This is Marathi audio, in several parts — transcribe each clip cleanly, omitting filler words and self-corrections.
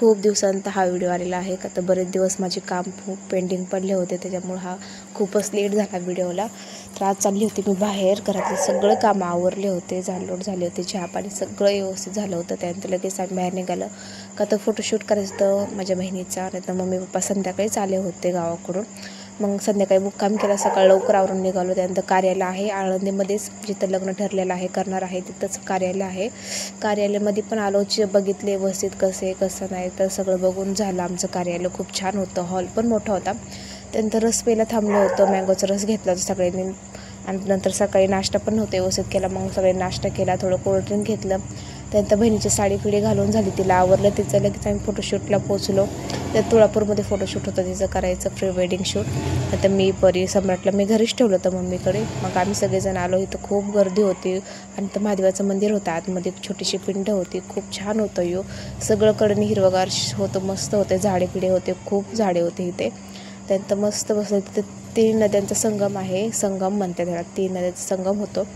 खूप दिवसांत हा व्हिडिओ आलेला आहे का तर बरेच दिवस माझे काम खूप पेंडिंग पडले होते, त्याच्यामुळे हा खूपच लेट झाला व्हिडिओला। तर आज चालली होती मी बाहेर, घरातले सगळे काम आवरले होते, झाडलोट झाले होते, चहा पाणी सगळं व्यवस्थित झालं होतं। त्यानंतर लगेच आम्ही बाहेर निघालो का तर फोटोशूट करायचं होतं माझ्या बहिणीचा, नाही तर मम्मी पप्पा संध्याकाळीच आले होते गावाकडून। मग संध्याकाळी मुक्काम केला, सकाळ लवकर आवरून निघालो। त्यानंतर कार्यालय आहे आळंदीमध्येच, जिथं लग्न ठरलेलं आहे करणार आहे तिथंच कार्यालय आहे। कार्यालयामध्ये पण आलो, बघितले व्यवस्थित कसं नाही, तर सगळं बघून झालं आमचं कार्यालय। खूप छान होतं, हॉल पण मोठा होता। त्यानंतर रस प्यायला थांबलो होतो, मँगोचा रस घेतला होता सगळ्यांनी, आणि नंतर सकाळी नाश्ता पण होते व्यवस्थित केला। मग सगळे नाश्ता केला, थोडं कोल्ड्रिंक घेतलं। त्यानंतर बहिणीची साडी पिढी घालून झाली, तिला आवरलं तिचं, लगेच आम्ही फोटोशूटला पोचलो। तर तुळापूरमध्ये फोटोशूट होतं तिचं करायचं, प्री वेडिंग शूट। आता मी परी सम्राटला मी घरीच ठेवलं होतं मम्मीकडे। मग आम्ही सगळेजण आलो, इथं खूप गर्दी होती आणि तर महादेवाचं मंदिर होतं, आतमध्ये एक छोटीशी पिंड होती, खूप छान होतं सगळंकडे हिरवगार होतं, मस्त होते, झाडे पिढे होते, खूप झाडे होते इथे। त्यानंतर मस्त बसलं, तिथे 3 नद्यांचा संगम आहे, संगम म्हणते त्याला, 3 नद्यांचा संगम होतो।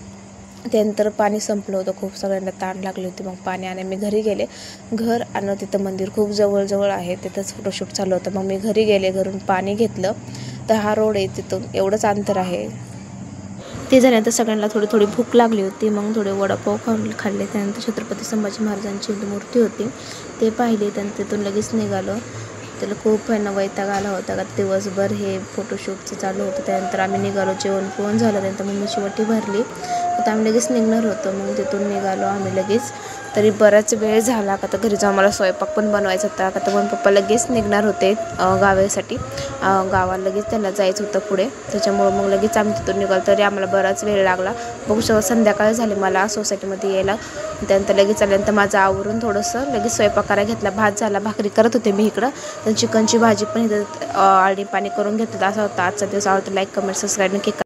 त्यानंतर पाणी संपलं होतं, खूप सगळ्यांना ताण लागली होती, मग पाणी आणायला मी घरी गेले। घर आणि तिथं मंदिर खूप जवळ आहे, तिथंच फोटोशूट चालू होतं। मग मी घरी गेले, घरून पाणी घेतलं, तर हा रोड आहे, तिथून एवढंच अंतर आहे। ते झाल्यानंतर सगळ्यांना थोडी भूक लागली होती, मग थोडे वडापाव खाल्ले। त्यानंतर छत्रपती संभाजी महाराजांची मूर्ती होती, ते पाहिले। त्यानंतर तिथून लगेच निघालो, त्याला खूप वैताग आला होता का दिवसभर हे फोटोशूटचं चालू होतं। त्यानंतर आम्ही निघालो, जेवण पोवण झालं, त्यानंतर मम्मीची वटी भरली, तर आम्ही लगेच निघणार होतो। मग तिथून निघालो आम्ही लगेच, तरी बराच वेळ झाला का तर घरी जाऊन मला स्वयंपाक पण बनवायचा होता का तर मम्मी पप्पा लगेच निघणार होते गावासाठी, गावाला लगेच त्यांना जायचं होतं पुढे, त्याच्यामुळं मग लगेच आम्ही तिथून निघालो। तरी आम्हाला बराच वेळ लागला, बघू संध्याकाळ झाली मला सोसायटीमध्ये यायला। त्यानंतर लगेच आल्यानंतर माझं आवरून थोडंसं लगेच स्वयंपाक करायला घेतला, भात झाला, भाकरी करत होते मी इकडं, तर चिकनची भाजी पण इथं आळणी पाणी करून घेतलं। असा होता आजचा दिवस, आवडतं लाईक कमेंट सबस्क्राईब नक्की करा।